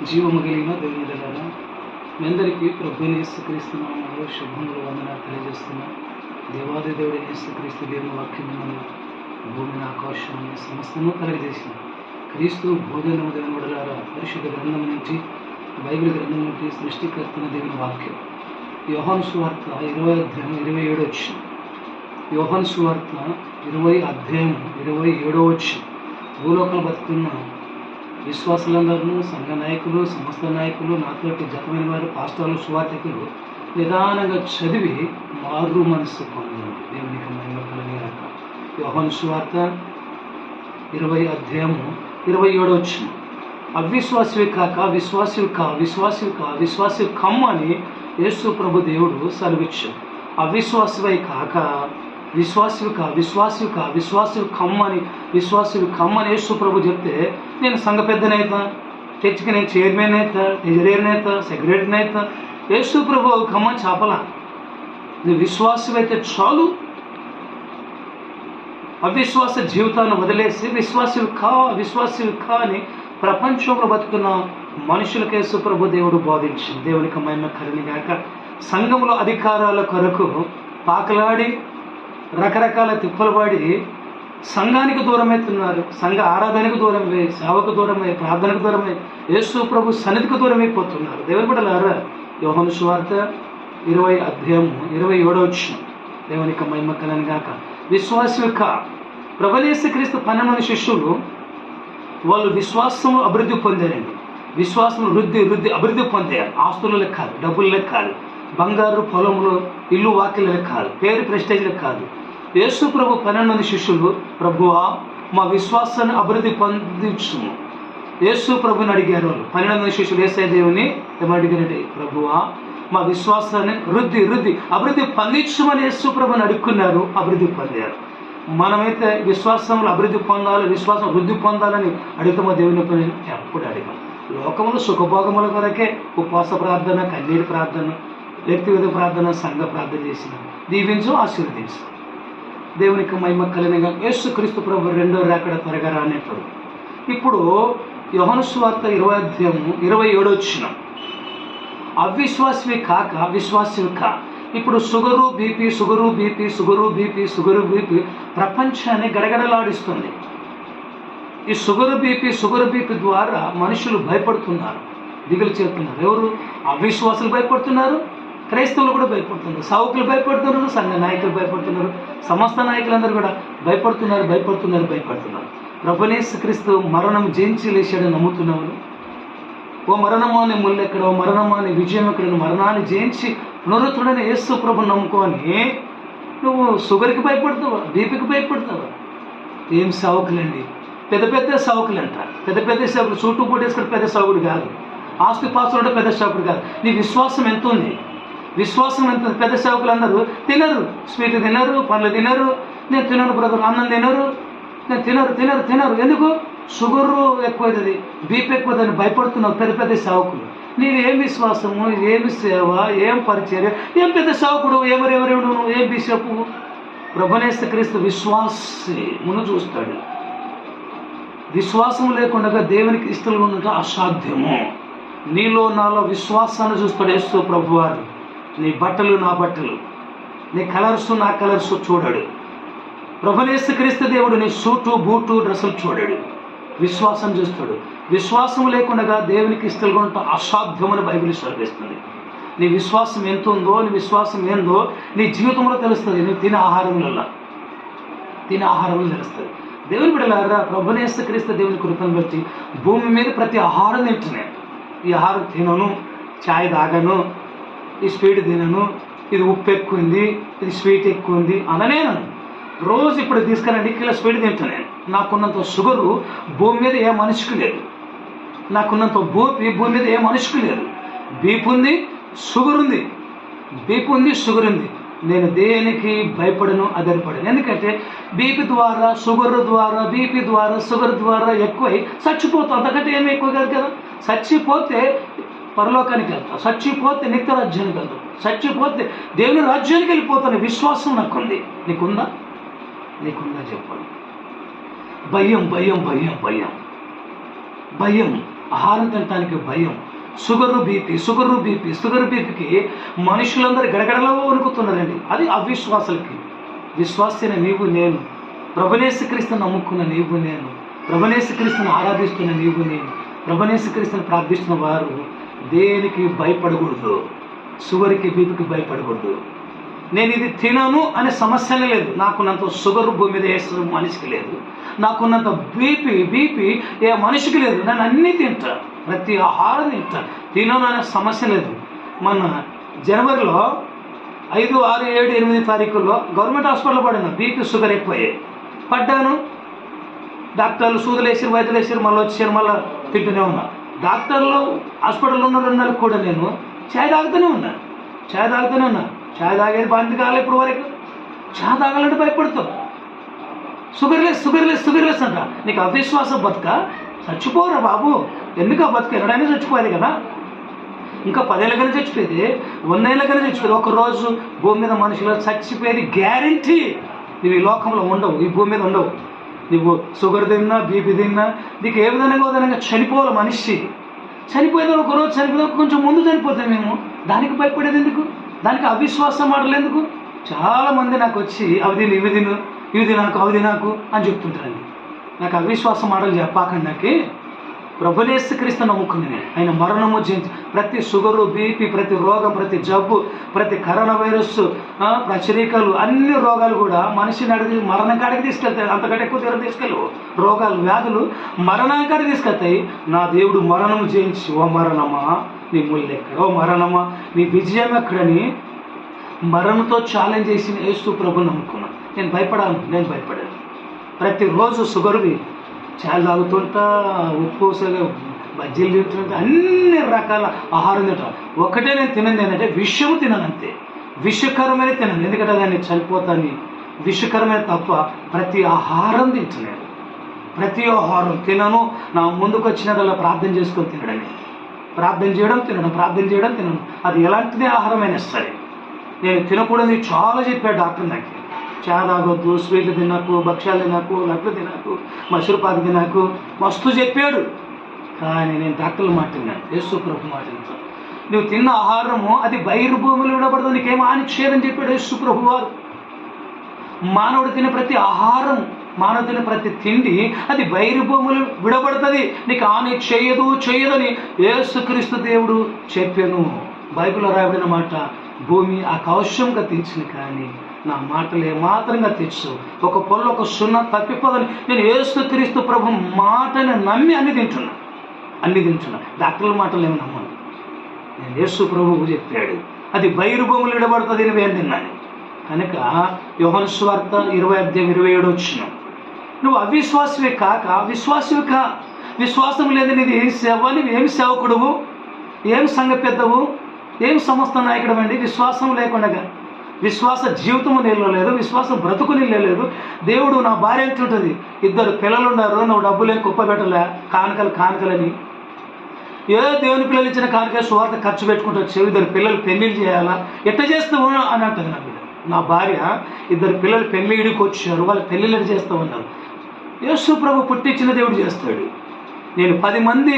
జీవము కలిగిన దేవుని బిడ్డలారా, మీ అందరికీ ప్రభువైన యేసుక్రీస్తు నామములో శుభములు వందనాలు తెలియజేస్తున్నా. దేవాది దేవుడైన యేసుక్రీస్తు దేవుని వాక్యం మన భూమిని ఆకాశాన్ని సమస్తము కలగజేసిన క్రీస్తు భోజనము దేవుని బిడ్డలారా, పరిశుద్ధ గ్రంథం నుంచి బైబిల్ గ్రంథం నుండి సృష్టికర్తన దేవుని వాక్యం యోహాను సువార్త 20 అధ్యాయం 27 యోహాను సువార్త 20 అధ్యాయం 27 భూలోకం బతుకున్న విశ్వాసులందరూ, సంఘ నాయకులు, సమస్త నాయకులు, నాతోటి జతమైన వారు, పాస్టర్లు, సువార్థికులు నిదానంగా చదివి మారు మనస్సు పొందండి. దేవునికి మహిమ కలుగుగాక. యోహాను సువార్త 20 అధ్యాయం 27 అవిశ్వాసివి కాక విశ్వాసివి కమ్మని యేసు ప్రభు దేవుడు సెలవిచ్చాడు. అవిశ్వాసివై కాక విశ్వాసివి కమ్మని యేసు ప్రభు చెప్తే, నేను సంఘ పెద్దనైతా, చర్చికి నేను చైర్మన్ అవుతా, ట్రెజరీర్ అవుతా, సెక్రటరీని అవుతా, యేసు ప్రభు కమ్మని చాపలా. నువ్వు విశ్వాసమైతే చాలు. అవిశ్వాస జీవితాన్ని వదిలేసి విశ్వాసివి కా అని ప్రపంచంలో బతుకున్న మనుషులకు యేసు ప్రభు దేవుడు బోధించింది. దేవునికి మహిమ కలుగుగాక. సంఘంలో అధికారాల కొరకు పాకలాడి రకరకాల తిప్పలు పడి సంఘానికి దూరమవుతున్నారు. సంఘ ఆరాధనకు దూరమై, సేవకు దూరమై, ప్రార్థనకు దూరమై, యేసు ప్రభు సన్నిధికి దూరమైపోతున్నారు. దేవుని బిడ్డలారా, యోహాను సువార్త 20 అధ్యాయం 27 దేవునికి మహిమ కలుగుగాక. విశ్వాసివి కా. ప్రభువైన యేసుక్రీస్తు 12 మంది శిష్యులు వాళ్ళు విశ్వాసంలో అభివృద్ధి పొందారండి. విశ్వాసంలో అభివృద్ధి పొందారు. ఆస్తుల లెక్కాలు, డబ్బులు లెక్కాలు, బంగారు పొలంలో ఇల్లు వాకిల లెక్కాలు, పేరు ప్రెస్టేజ్లకు కాదు. యేసు ప్రభు 12 మంది శిష్యులు, ప్రభువా మా విశ్వాసాన్ని అభివృద్ధి పొందించుము. యేసు ప్రభుని అడిగారు. వాళ్ళు 12 మంది శిష్యులు యేసయ్య దేవుని ఏమడిగారంటే, ప్రభువా మా విశ్వాసాన్ని అభివృద్ధి పొందించమని యేసు ప్రభుని అడుక్కున్నారు. అభివృద్ధి పొందారు. మనమైతే విశ్వాసంలో అభివృద్ధి పొందాలి, విశ్వాసం వృద్ధి పొందాలని అడుగుతామో దేవుని పని ఎప్పుడు అడిగాం. లోకంలో సుఖభోగముల కొరకే ఉపవాస ప్రార్థన, కన్నీటి ప్రార్థన, వ్యక్తిగత ప్రార్థన, సంఘ ప్రార్థన చేసిన దీవించు, ఆశీర్వదించు. దేవునికి మహిమ కలుగుగా. యేసుక్రీస్తు ప్రభు 2వ రాకడ త్వరగా రానేటప్పుడు. ఇప్పుడు యోహాను సువార్త 20 అధ్యాయం 27 అవిశ్వాసివి కాక విశ్వాసివి కా. ఇప్పుడు షుగరు బీపీ ప్రపంచాన్ని గడగడలాడిస్తుంది. ఈ షుగరు బీపీ ద్వారా మనుషులు భయపడుతున్నారు, దిగులు చేస్తున్నారు. ఎవరు? అవిశ్వాసులు భయపడుతున్నారు, క్రైస్తవులు కూడా భయపడుతున్నారు, సావుకులు భయపడుతున్నారు, సంఘ నాయకులు భయపడుతున్నారు, సమస్త నాయకులందరూ కూడా భయపడుతున్నారు. ప్రభువైన యేసుక్రీస్తు మరణం జయించి లేచాడని నమ్ముతున్నావు. ఓ మరణమా అని ముళ్ళు ఎక్కడ, ఓ మరణమా అని విజయం ఎక్కడ, మరణాన్ని జయించి పునరుద్ధుడైన యేసు ప్రభుని నమ్ముకొని నువ్వు షుగర్కి భయపడతావా, బీపీకి భయపడతావా? ఏం సావుకులండి, పెద్ద సావుకులు అంటారు. పెద్ద సావుకులు సూటు బూటు వేసుకుంటే పెద్ద సావుకుడు కాదు, ఆస్తి పాస్తులు అంటే పెద్ద సావుకుడు కాదు. నీ విశ్వాసం ఎంత ఉంది? పెద్ద సావుకులు అందరూ తినరు, స్వీట్ తినరు, పండ్లు తినరు. నేను తినరు బ్రదర్, అన్నం తినరు, నేను తినరు. ఎందుకు? షుగరు ఎక్కువైతుంది, బీపీ ఎక్కువైందని భయపడుతున్నావు. పెద్ద సావుకులు. నీది ఏం విశ్వాసము, ఏమి సేవ, ఏం పరిచర్య, ఏం పెద్ద సావుకుడు, ఎవరెవరెవడు, ఏం బిషపు? ప్రభువైన యేసుక్రీస్తు విశ్వాసి మును చూస్తాడు. విశ్వాసం లేకుండా దేవునికి ఇష్టంగా ఉండటం అసాధ్యము. నీలో నాలో విశ్వాసాన్ని చూస్తాడు యేసు ప్రభువారు. నీ బట్టలు నా బట్టలు, నీ కలర్స్ నా కలర్స్ చూడాడు. ప్రభువైన యేసుక్రీస్తు దేవుడు నీ సూటు బూటు డ్రెస్సులు చూడాడు, విశ్వాసం చూస్తాడు. విశ్వాసం లేకుండా దేవునికి ఇష్టంగా ఉండటం అసాధ్యమని బైబిల్ సెలవిస్తుంది. నీ విశ్వాసం ఎంత ఉందో, నీ విశ్వాసం ఏందో నీ జీవితంలో తెలుస్తుంది. నీ తినే ఆహారంలో తెలుస్తుంది. దేవుని బిడ్డలారా, ప్రభువైన యేసుక్రీస్తు దేవుని కృపను బట్టి భూమి మీద ప్రతి ఆహారం తింటున్నాను. ఈ ఆహారం తినను, ఛాయ్ తాగను, ఈ స్వీట్ తినను, ఇది ఉప్పు ఎక్కువ ఉంది, ఇది స్వీట్ ఎక్కువ ఉంది అననేను. రోజు ఇప్పుడు తీసుకురండి కిలో స్వీట్ తింటున్నాను. నాకున్నంత షుగరు భూమి మీద ఏ మనిషికి లేదు. నాకున్నంత భూమి మీద ఏ మనిషికి లేదు. బీపీ ఉంది, షుగర్ ఉంది. నేను దేనికి భయపడను, అదరిపడను. ఎందుకంటే బీపీ ద్వారా, షుగర్ ద్వారా ఎక్కువై చచ్చిపోతాం. అంతకంటే ఏమి ఎక్కువ కాదు కదా. చచ్చిపోతే పరలోకానికి వెళ్తాం, చచ్చిపోతే నిత్య రాజ్యానికి వెళ్తాం, చచ్చిపోతే దేవుని రాజ్యానికి వెళ్ళిపోతాను. విశ్వాసం నాకుంది. నీకుందా చెప్పండి. భయం ఆహారం తినడానికి భయం. షుగరు బీపీకి మనుషులందరూ గడగడలో వణుకుతున్నారండి. అది అవిశ్వాసులకి. విశ్వాసైన నీవు నేను, ప్రభునేసుక్రీస్తుని నమ్ముకున్న నీవు నేను, ప్రభునేసుక్రీస్తుని ఆరాధిస్తున్న నీవు నేను, ప్రభునేసుక్రీస్తుని ప్రార్థిస్తున్న వారు దేనికి భయపడకూడదు. షుగర్కి బీపీకి భయపడకూడదు. నేను ఇది తినను అనే సమస్యనే లేదు. నాకున్నంత షుగర్ భూమి మీద వేసిన మనిషికి లేదు, నాకున్నంత బీపీ ఏ మనిషికి లేదు. నేను అన్నీ తింటా, ప్రతి ఆహారం తింటా, తినను అనే సమస్య లేదు. మన జనవరిలో 5, 6, 7, 8 తారీఖుల్లో గవర్నమెంట్ హాస్పిటల్లో పడిన బీపీ షుగర్ ఎక్కువయ్యాయి. పడ్డాను, డాక్టర్లు సూదులు వేసారు, వైద్యులు వేసారు, మళ్ళీ వచ్చారు, మళ్ళీ తింటూనే ఉన్నా. డాక్టర్లు హాస్పిటల్లో ఉన్న 2 నెలలకు కూడా నేను ఛాయ్ తాగుతూనే ఉన్నా. ఛాయ్ తాగేది బంద్ కావాలి. ఇప్పుడు వరకు ఛాయ్ తాగాలంటే భయపడుతావు. షుగర్లెస్ అంట. నీకు అవిశ్వాసం బతుక చచ్చిపోరా బాబు. ఎందుకు ఆ బతుక? ఎన్నడైనా చచ్చిపోయేది కదా. ఇంకా 10 ఏళ్ళకైనా చచ్చిపోయేది, 100 ఏళ్ళకైనా చచ్చిపోయేది. ఒకరోజు భూమి మీద మనుషులు చచ్చిపోయేది గ్యారంటీ. నువ్వు ఈ లోకంలో ఉండవు, ఈ భూమి మీద ఉండవు. నువ్వు షుగర్ తిన్నా, బీపీ తిన్నా, నీకు ఏ విధంగా చనిపోవాలి. మనిషి చనిపోయేది ఒకరోజు, చనిపోతే కొంచెం ముందు చనిపోతాం మేము. దానికి భయపడేది ఎందుకు? దానికి అవిశ్వాసం మాటలు ఎందుకు? చాలామంది నాకు వచ్చి అవి తిను, ఇవి తినాకు అని చెప్తుంటారండి. నాకు అవిశ్వాసం మాటలు చెప్పాకండి. నాకు ప్రభునేసుక్రీస్తు నమ్ముకుంది నేను. ఆయన మరణము జయించి ప్రతి షుగరు, బీపీ, ప్రతి రోగం, ప్రతి జబ్బు, ప్రతి కరోనా వైరస్, ప్రచరికలు, అన్ని రోగాలు కూడా మనిషిని అడిగి మరణం కాడికి తీసుకెళ్తాయి. అంతకంటే ఎక్కువ తీరం తీసుకెళ్ళవు. రోగాలు, వ్యాధులు మరణం కాడికి తీసుకెళ్తాయి. నా దేవుడు మరణము జయించి, ఓ మరణమా నీ ముళ్ళు ఎక్కడ, ఓ మరణమా నీ విజయం ఎక్కడని మరణంతో ఛాలెంజ్ చేసిన యేసు ప్రభుని నమ్ముకున్నాను. నేను భయపడాను. ప్రతిరోజు షుగర్వి చాయ్ తాగుతుంటా, ఉప్పు బజ్జీలు తింటుంటా, అన్ని రకాల ఆహారం తింటా. ఒకటే నేను తినది ఏంటంటే విషము తినను, అంతే. విషకరమైన తినను, ఎందుకంటే దాన్ని చనిపోతాను. విషకరమైన తప్ప ప్రతి ఆహారం తింటున్నాను. ప్రతి ఆహారం తినను. నా ముందుకు వచ్చినదల్లా ప్రార్థన చేసుకొని తినడమే. ప్రార్థన చేయడం తినను. అది ఎలాంటిదే ఆహారమైనా సరే. నేను తినకూడదు చాలా చెప్పాడు డాక్టర్ నాకు. చాయ్ తాగొద్దు, స్వీట్లు తినకు, భక్ష్యాలు తినకు, లడ్లు తినకు, మసూరుపాకు తినకు, మస్తు చెప్పాడు. కానీ నేను డాక్టర్ల మాట విన్నాను, యేసు ప్రభు మాట విన్నాను. నువ్వు తిన్న ఆహారము అది బహిర్భూమిలో విడబడుతుంది, నీకేం హాని చేయదని చెప్పాడు యేసు ప్రభు వారు. మానవుడు తినే ప్రతి ఆహారం, మానవుడు తినే ప్రతి తిండి అది బహిర్భూములు విడబడుతుంది, నీకు హాని చేయదని యేసుక్రీస్తు దేవుడు చెప్పాను. బైబిల్లో రాయబడిన మాట, భూమి ఆకాశంగా తెచ్చింది కానీ నా మాటలు ఏమాత్రంగా తెచ్చు. ఒక పొల్ల ఒక సున్నా తప్పిపోదని నేను యేసుక్రీస్తు ప్రభు మాటని నమ్మి అన్ని తింటున్నా. డాక్టర్ల మాటలు ఏమి నమ్మను. నేను యేసు ప్రభువు చెప్పాడు అది బహిర్భూములు విడబడుతుంది, నువ్వేం తిన్నాను. కనుక యోహాను సువార్త 20:27 వచ్చిన, నువ్వు అవిశ్వాసమే కాక విశ్వాసమే కా. విశ్వాసం లేదు నీది ఏం సేవ, నువ్వేమి సేవకుడువు, ఏం సంఘ పెద్దవు, ఏం సంస్థ నాయకుడు అండి. విశ్వాసం లేకుండా విశ్వాస జీవితము నీళ్ళు లేదు, విశ్వాసం బ్రతుకు నీళ్ళు లేదు. దేవుడు నా భార్య అంటుంటుంది, 2 పిల్లలు ఉన్నారు, నువ్వు డబ్బులేం కుప్ప పెట్టలే, కానుకలని. ఏ దేవుని పిల్లలు ఇచ్చిన కానుక సువార్త ఖర్చు పెట్టుకుంటూ వచ్చేవి. 2 పిల్లలు పెళ్ళిళ్ళు చేయాలా, ఎట్లా చేస్తావు అని అంటుంది నా బిడ్డ. నా భార్య 2 పిల్లలు పెళ్ళిడికి వచ్చారు, వాళ్ళు పెళ్ళిళ్ళు చేస్తూ ఉన్నారు. యేసు ప్రభు పుట్టించిన దేవుడు చేస్తాడు. నేను 10 మంది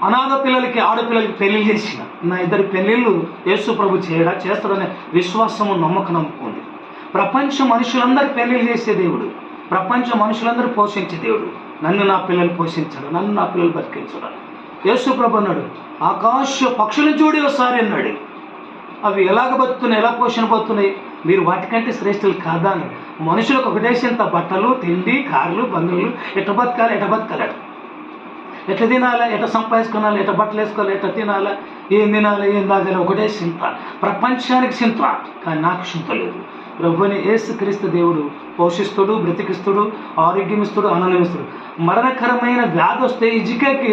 అనాథ పిల్లలకి, ఆడపిల్లలకి పెళ్లి చేసిన. నా 2 పెళ్ళిళ్ళు యేసు ప్రభు చేస్తాడనే విశ్వాసము నమ్ముకుంది. ప్రపంచ మనుషులందరూ పెళ్లిళ్ళు చేసే దేవుడు, ప్రపంచ మనుషులందరూ పోషించే దేవుడు. నన్ను నా పిల్లలు పోషించడు, నన్ను నా పిల్లలు బతికించడు. యేసు ప్రభు అన్నాడు, ఆకాశ పక్షులను చూడి ఒకసారి అన్నాడు. అవి ఎలాగ బతుకుతున్నాయి, ఎలా పోషణ పోతున్నాయి, మీరు వాటికంటే శ్రేష్ఠులు కాదా అని. మనుషులకు ఒకటేసేంత బట్టలు, తిండి, కార్లు, బంగ్లాలు, ఎట్ట బతకాలి, ఎట్లా తినాలి, ఎట్లా సంపాదించుకోవాలి, ఎట్లా బట్టలు వేసుకోవాలి, ఎట్లా తినాలి, ఏం తినాలి, ఏం తాగాలి, ఒకటే చింత. ప్రపంచానికి చింత, కానీ నాకు చింత లేదు. ప్రభుని యేసుక్రీస్తు దేవుడు పోషిస్తుడు, బ్రతికిస్తుడు, ఆరోగ్యం ఇస్తుడు, ఆనందం ఇస్తుడు. మరణకరమైన వ్యాధి వస్తే ఇజికేకి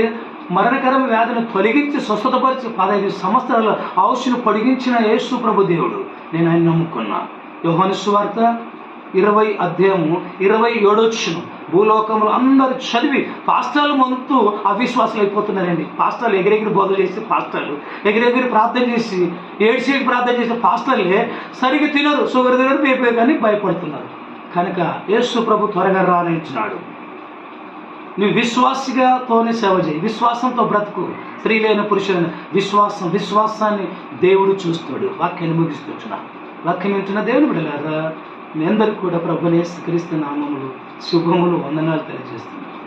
మరణకరమైన వ్యాధిని తొలగించి స్వస్థతపరిచి 15 సంవత్సరాల ఆయుష్ను పొడిగించిన యేసు ప్రభు దేవుడు. నేను ఆయన నమ్ముకున్నా. యోహాను సువార్త 20:27 భూలోకంలో అందరూ చదివి పాస్టర్లు మొంతు అవిశ్వాసాలు అయిపోతున్నారండి. పాస్టర్లు ఎగిరెగిరి బోధలు చేసి, పాస్టర్లు ఎగిరెగిరి ప్రార్థన చేసి, ఏడ్చేకి ప్రార్థన చేసే పాస్టర్లే సరిగ్గా తినరు, షుగర్ తినరు, బీపీ కానీ భయపడుతున్నారు. కనుక యేసు ప్రభు త్వరగా రానించినాడు. నువ్వు విశ్వాసిగాతోనే సేవ చేయి, విశ్వాసంతో బ్రతుకు. స్త్రీలైన పురుషులైన విశ్వాసాన్ని దేవుడు చూస్తాడు. వాక్యాన్ని ముగిస్తున్నా. వాక్యం వింటున్న దేవుని బిడ్డలారా, మీ అందరికీ కూడా ప్రభువుని యేసుక్రీస్తు నామములో శుభములు, వందనాలు తెలియజేస్తున్నాను.